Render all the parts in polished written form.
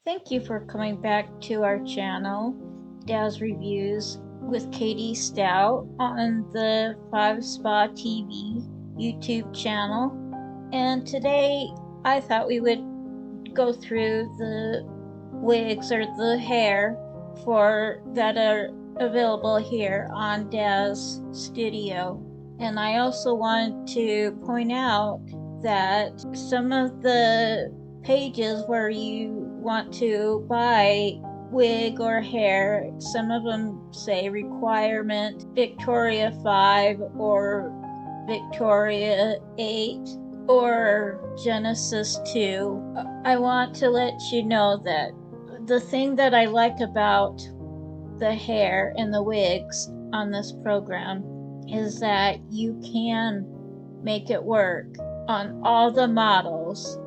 Thank you for coming back to our channel, Daz Reviews with Katie Stout on the 5 Spa TV YouTube channel. And today I thought we would go through the wigs or the hair that are available here on Daz Studio. And I also wanted to point out that some of the pages where you want to buy wig or hair, some of them say requirement Victoria 5 or Victoria 8 or Genesis 2. I want to let you know that the thing that I like about the hair and the wigs on this program is that you can make it work on all the models.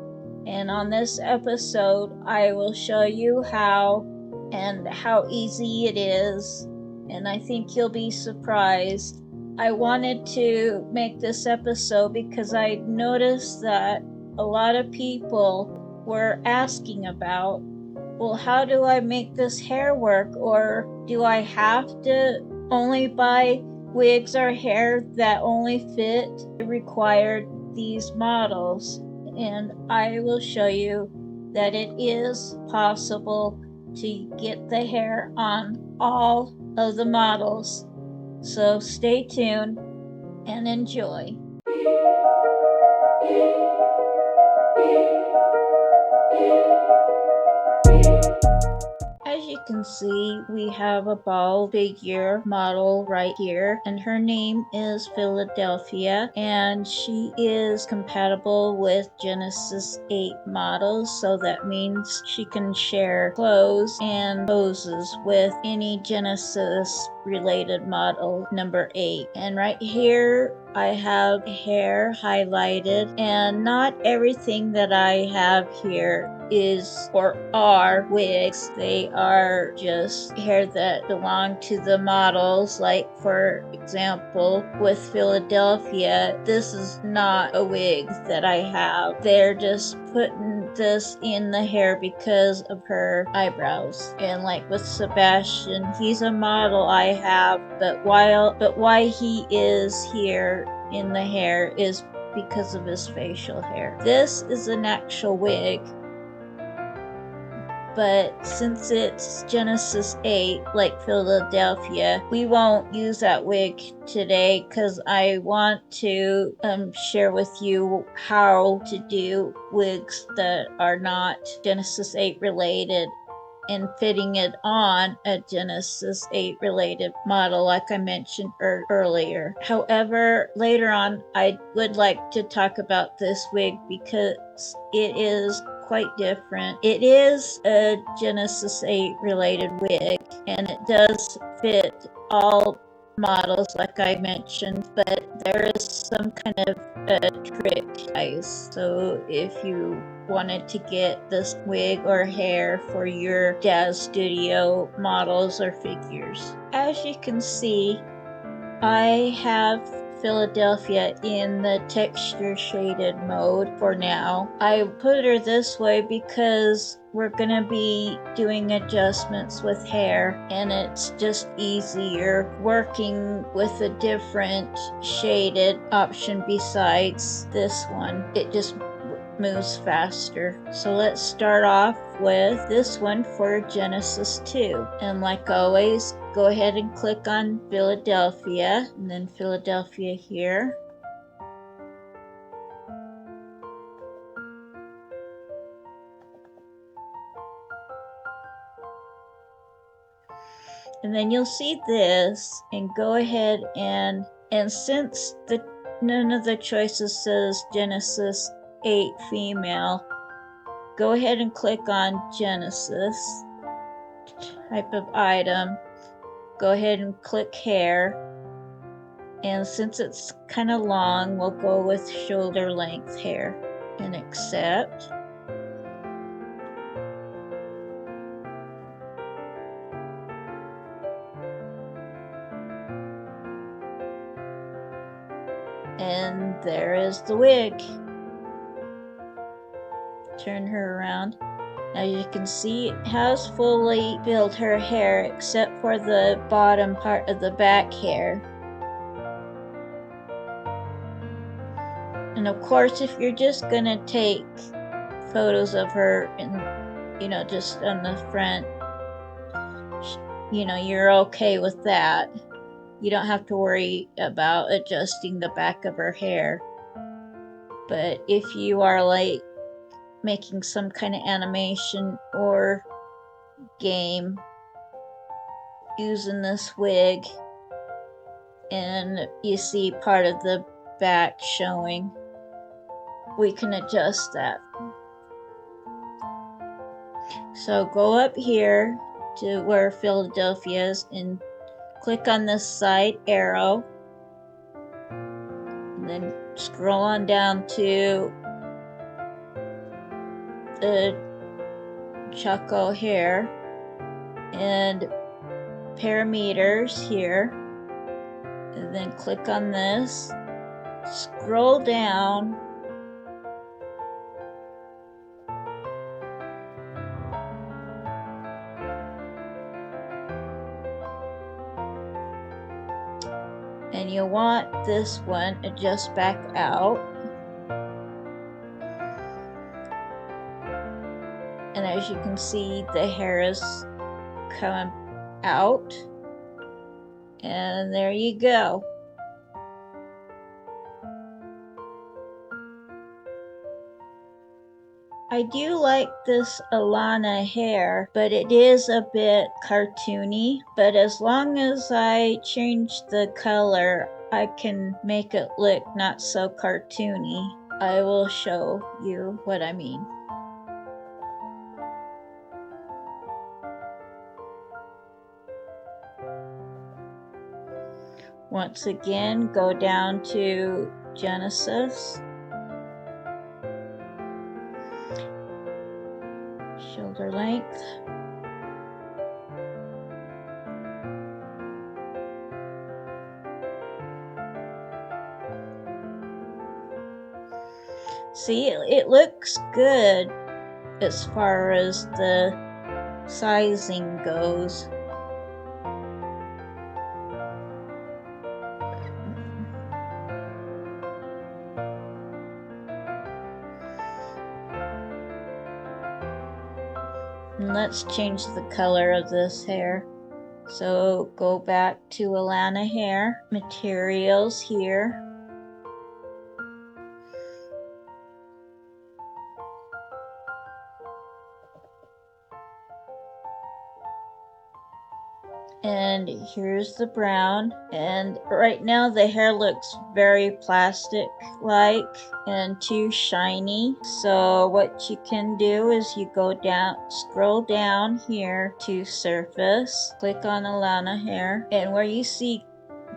And on this episode, I will show you how and how easy it is. And I think you'll be surprised. I wanted to make this episode because I noticed that a lot of people were asking about, well, how do I make this hair work? Or do I have to only buy wigs or hair that only fit required these models? And I will show you that it is possible to get the hair on all of the models. So stay tuned and enjoy. As you can see, we have a ball figure model right here, and her name is Philadelphia, and she is compatible with Genesis 8 models, so that means she can share clothes and poses with any Genesis related model number 8. And right here I have hair highlighted, and not everything that I have here is or are wigs. They are just hair that belong to the models. Like, for example, with Philadelphia, this is not a wig that I have. They're just putting this in the hair because of her eyebrows. And like with Sebastian, he's a model I have, but why he is here in the hair is because of his facial hair. This is an actual wig, but since it's Genesis 8, like Philadelphia, we won't use that wig today because I want to share with you how to do wigs that are not Genesis 8 related and fitting it on a Genesis 8 related model like I mentioned earlier. However, later on I would like to talk about this wig because it is quite different. It is a Genesis 8 related wig, and it does fit all models like I mentioned, but there is some kind of a trick, guys. So if you wanted to get this wig or hair for your Daz Studio models or figures, as you can see, I have Philadelphia in the texture shaded mode for now. I put her this way because we're gonna be doing adjustments with hair, and it's just easier working with a different shaded option besides this one. It just moves faster. So let's start off with this one for Genesis 2. And like always, go ahead and click on Philadelphia and then Philadelphia here. And then you'll see this, and go ahead and since none of the choices says Genesis 8 female, go ahead and click on Genesis type of item. Go ahead and click hair, and since it's kind of long, we'll go with shoulder length hair and accept. And there is the wig. Turn her around. As you can see, it has fully filled her hair except for the bottom part of the back hair. And of course, if you're just gonna take photos of her in, just on the front, you're okay with that. You don't have to worry about adjusting the back of her hair. But if you are like making some kind of animation or game using this wig and you see part of the back showing, we can adjust that. So go up here to where Philadelphia is and click on this side arrow, and then scroll on down to the Choco hair and parameters here, and then click on this, scroll down, and you want this one adjust back out. And as you can see, the hair is coming out, and there you go. I do like this Alana hair, but it is a bit cartoony. But as long as I change the color, I can make it look not so cartoony. I will show you what I mean. Once again, go down to Genesis, shoulder length, see, it looks good as far as the sizing goes. And let's change the color of this hair. So go back to Alana hair, materials here. And here's the brown, and right now the hair looks very plastic like and too shiny. So what you can do is you go down, scroll down here to surface, click on Alana hair, and where you see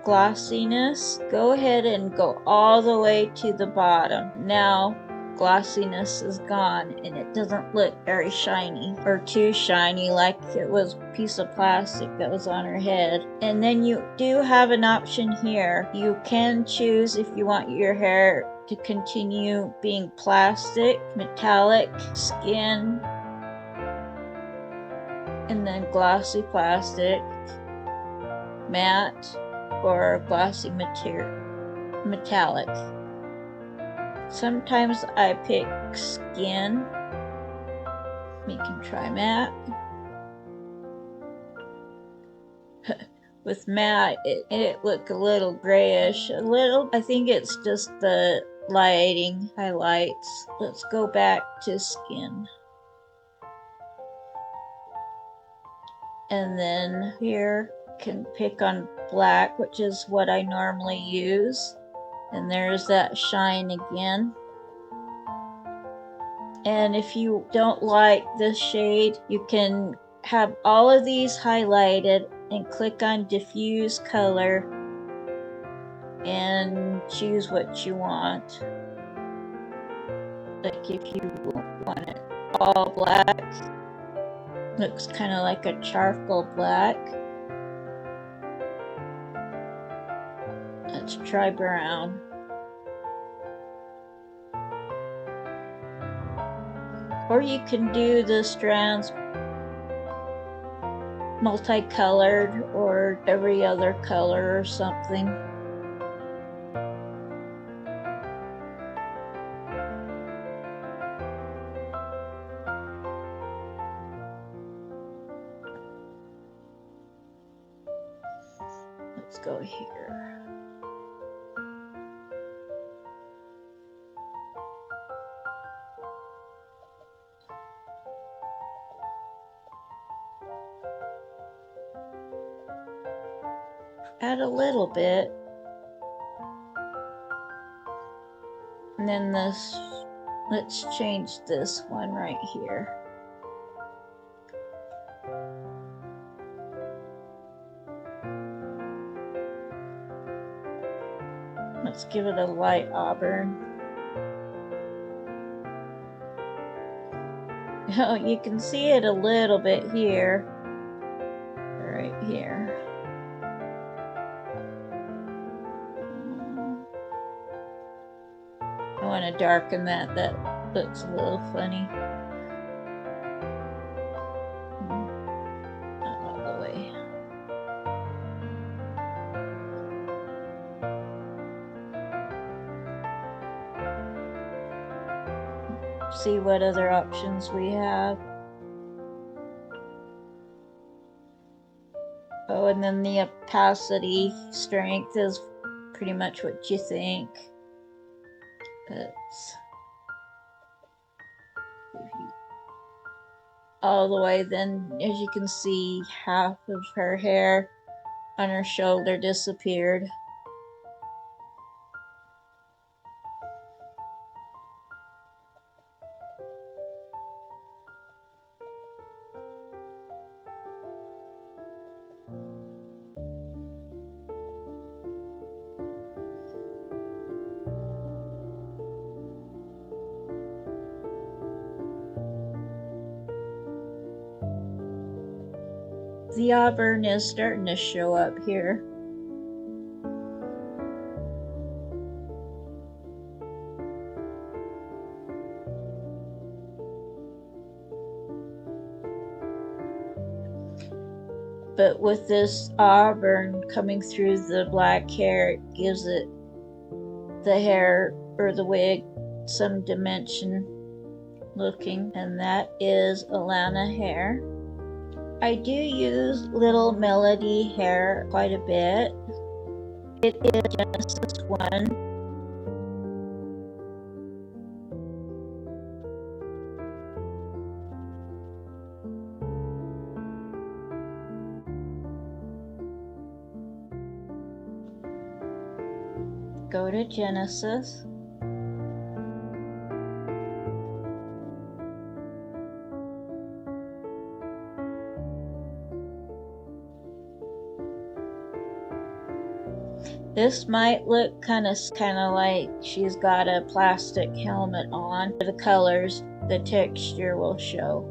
glossiness, go ahead and go all the way to the bottom. Now glossiness is gone and it doesn't look very shiny or too shiny like it was a piece of plastic that was on her head. And then you do have an option here. You can choose if you want your hair to continue being plastic, metallic, skin, and then glossy plastic, matte, or glossy metallic. Sometimes I pick skin. We can try matte. With matte, it looked a little grayish. A little, I think it's just the lighting highlights. Let's go back to skin. And then here, can pick on black, which is what I normally use. And there's that shine again. And if you don't like this shade, you can have all of these highlighted and click on diffuse color and choose what you want. Like if you want it all black, looks kind of like a charcoal black. Let's try brown. Or you can do the strands multicolored or every other color or something. Let's go here. Add a little bit. And then this, let's change this one right here. Let's give it a light auburn. Oh, you can see it a little bit here. Right here. I want to darken that. That looks a little funny. Not all the way. See what other options we have. Oh, and then the opacity strength is pretty much what you think. It's all the way. Then, as you can see, half of her hair on her shoulder disappeared. The auburn is starting to show up here. But with this auburn coming through the black hair, it gives it the hair or the wig some dimension looking. And that is Alana hair. I do use Little Melody hair quite a bit. It is S01. Go to Genesis. This might look kind of like she's got a plastic helmet on. The colors, the texture will show.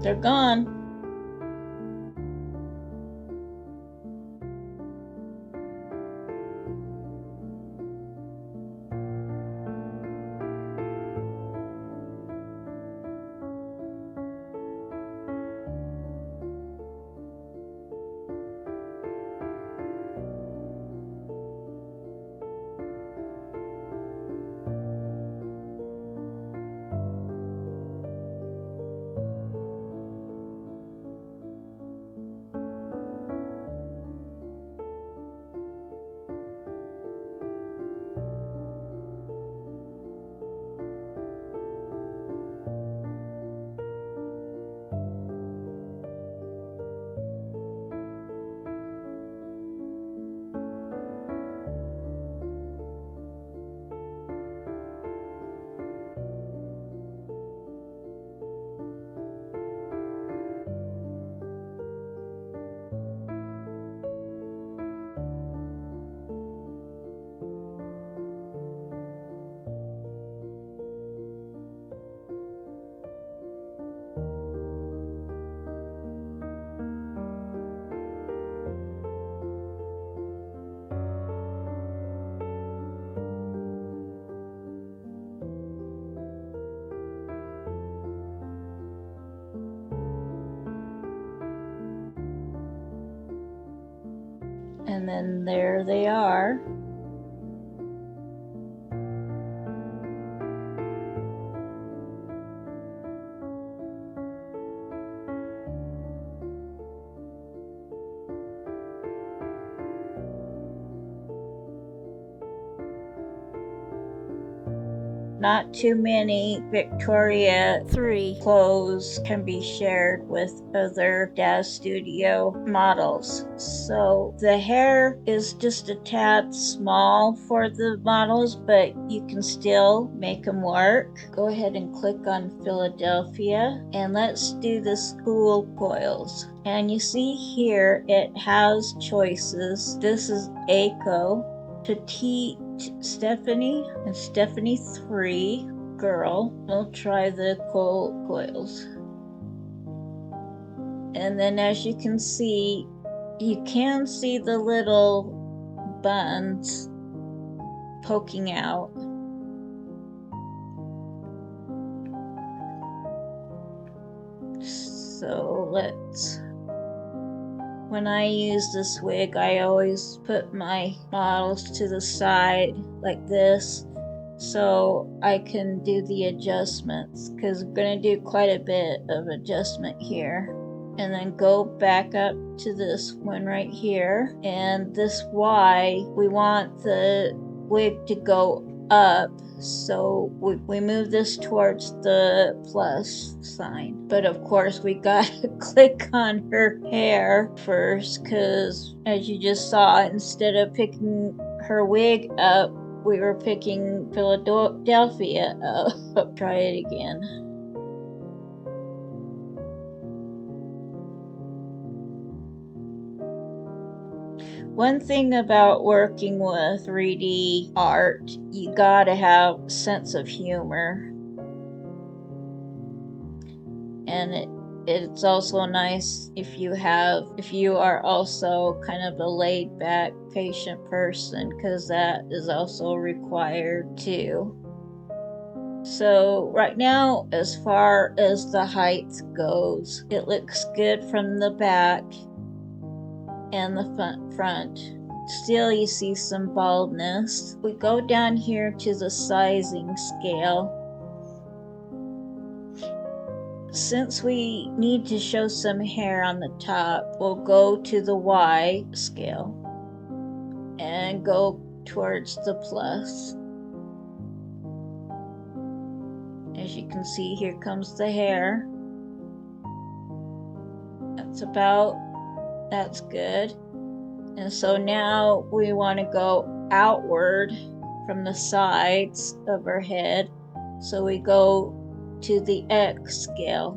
They're gone. And then there they are. Not too many Victoria 3 clothes can be shared with other Daz Studio models. So the hair is just a tad small for the models, but you can still make them work. Go ahead and click on Philadelphia and let's do the school coils. And you see here it has choices. This is ACO. Petite Stephanie and Stephanie 3 girl. We'll try the coils. And then as you can see the little buns poking out. So when I use this wig, I always put my models to the side like this so I can do the adjustments, because we're going to do quite a bit of adjustment here. And then go back up to this one right here, and this Y, we want the wig to go up, so we move this towards the plus sign. But of course we gotta click on her hair first, because as you just saw, instead of picking her wig up, we were picking Philadelphia up. Try it again. One thing about working with 3D art, you gotta have a sense of humor. And it's also nice if you are also kind of a laid back, patient person, because that is also required too. So right now, as far as the height goes, it looks good from the back and the front. Still you see some baldness. We go down here to the sizing scale. Since we need to show some hair on the top, we'll go to the Y scale and go towards the plus. As you can see, here comes the hair. That's good. And so now we want to go outward from the sides of her head. So we go to the X scale.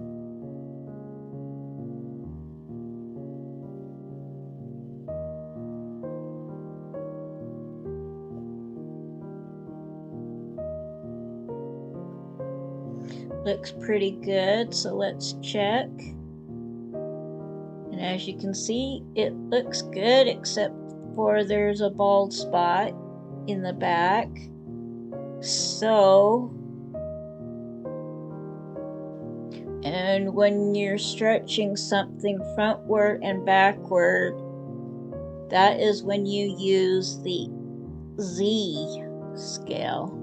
Looks pretty good, so let's check. And as you can see, it looks good, except for there's a bald spot in the back. So, and when you're stretching something frontward and backward, that is when you use the Z scale.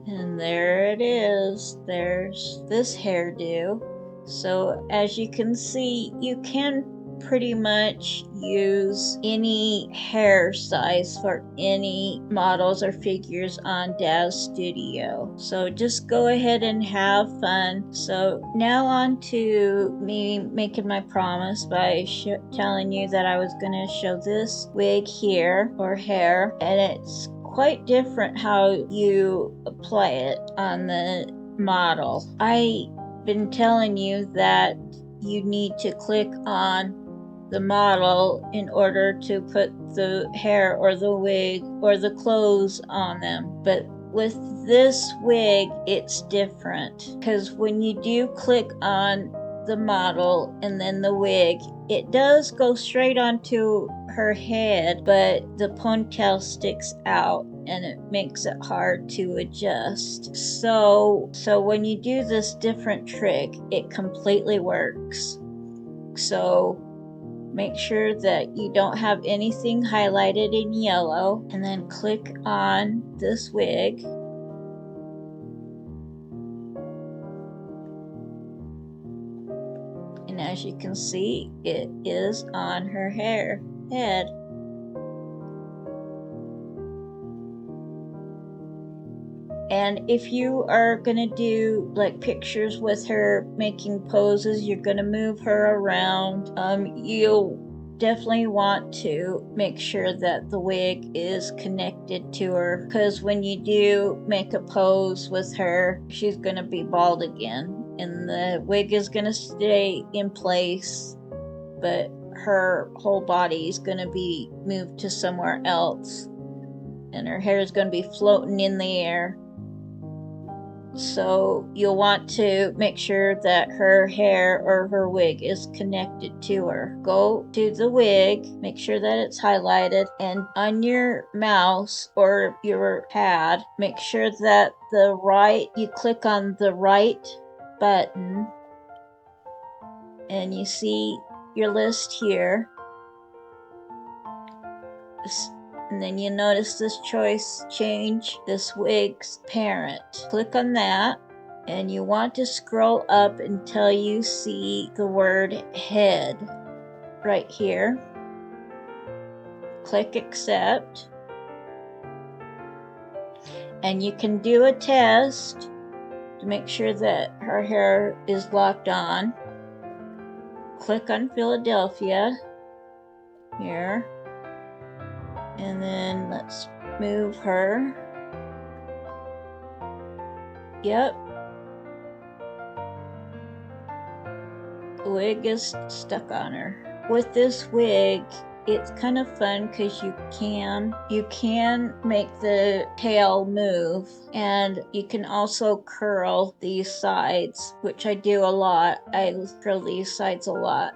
And there it is. There's this hairdo. So as you can see, you can pretty much use any hair size for any models or figures on Daz Studio. So just go ahead and have fun. So now on to me making my promise by telling you that I was going to show this wig here, or hair, and it's quite different how you apply it on the model. I've been telling you that you need to click on the model in order to put the hair or the wig or the clothes on them, but with this wig it's different, because when you do click on the model and then the wig, it does go straight onto her head, but the ponytail sticks out and it makes it hard to adjust. So when you do this different trick, it completely works. So make sure that you don't have anything highlighted in yellow, and then click on this wig. And as you can see, it is on her head. And if you are gonna do like pictures with her making poses, you're gonna move her around, you'll definitely want to make sure that the wig is connected to her, because when you do make a pose with her, she's gonna be bald again and the wig is gonna stay in place, but her whole body is gonna be moved to somewhere else and her hair is gonna be floating in the air. So you'll want to make sure that her hair or her wig is connected to her. Go to the wig, make sure that it's highlighted, and on your mouse or your pad, make sure that you click on the right button and you see your list here. And then you notice this choice, change this wig's parent. Click on that and you want to scroll up until you see the word head right here. Click accept. And you can do a test to make sure that her hair is locked on. Click on Philadelphia here. And then let's move her. Yep. The wig is stuck on her. With this wig, it's kind of fun because you can make the tail move, and you can also curl these sides, which I do a lot. I curl these sides a lot.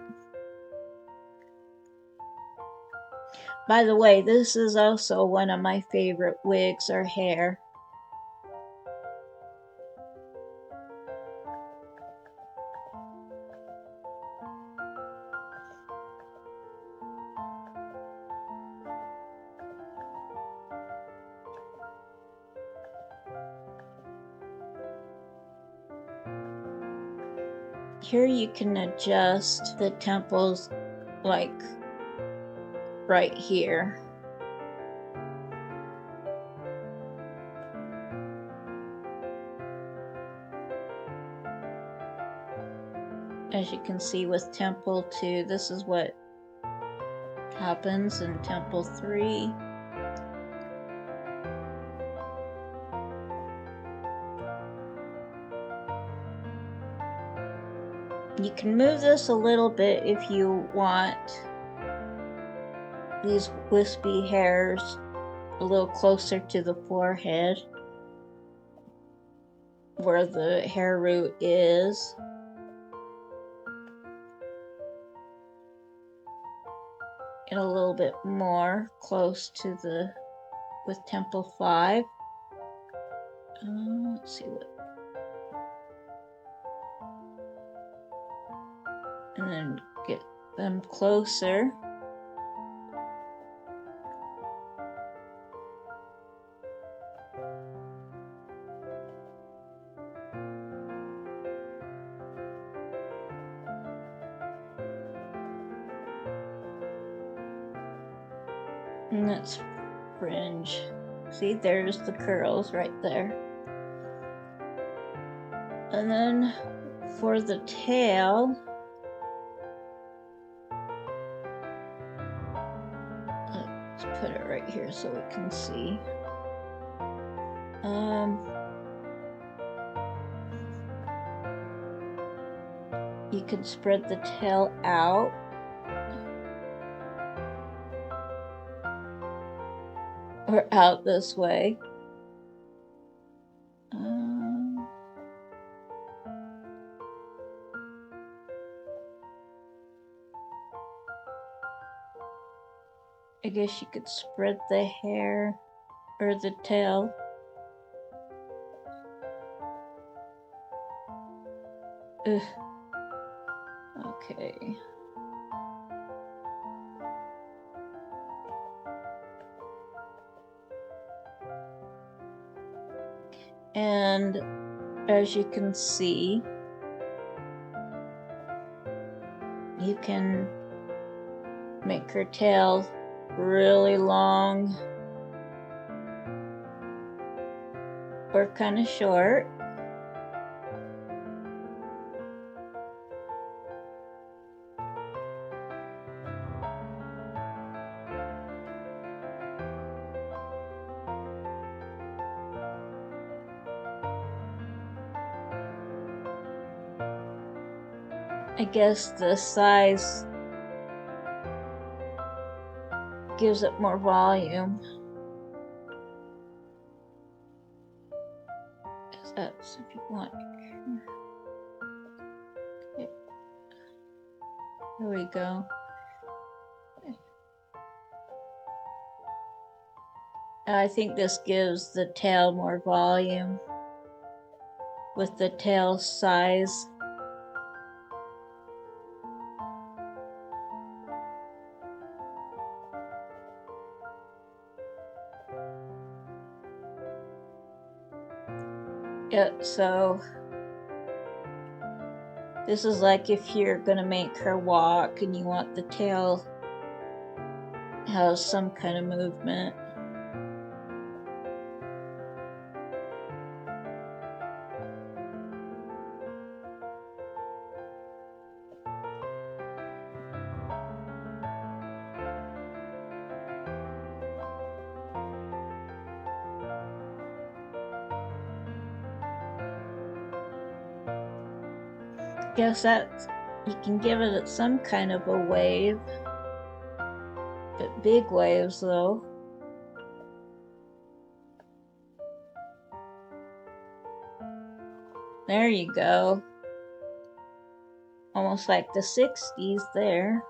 By the way, this is also one of my favorite wigs or hair. Here you can adjust the temples, like right here. As you can see with temple 2, this is what happens in temple 3. You can move this a little bit if you want. these wispy hairs a little closer to the forehead where the hair root is. And a little bit more close to the, with temple 5. Let's see what. And then get them closer. And that's fringe. See, there's the curls right there. And then for the tail, let's put it right here so we can see. You can spread the tail out. Or out this way. I guess you could spread the hair or the tail. Ugh. Okay. And as you can see, you can make her tail really long or kind of short. I guess the size gives it more volume. That's if you want. Okay. There we go. I think this gives the tail more volume with the tail size. Yep, so this is like if you're gonna make her walk and you want the tail has some kind of movement. Guess that you can give it some kind of a wave, but big waves though. There you go. Almost like the 60s there.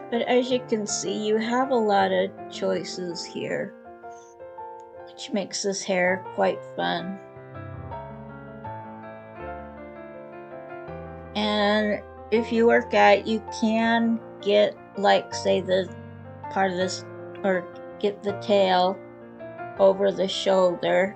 But as you can see, you have a lot of choices here, which makes this hair quite fun. And if you work out, you can get, like, say, the part of this, or get the tail over the shoulder,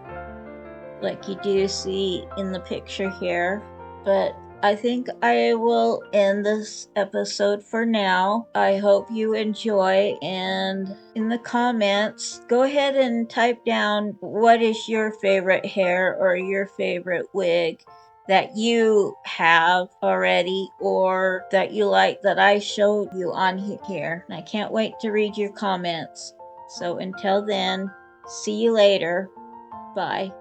like you do see in the picture here. But I think I will end this episode for now. I hope you enjoy, and in the comments, go ahead and type down what is your favorite hair or your favorite wig that you have already or that you like that I showed you on here. And I can't wait to read your comments. So until then, see you later. Bye.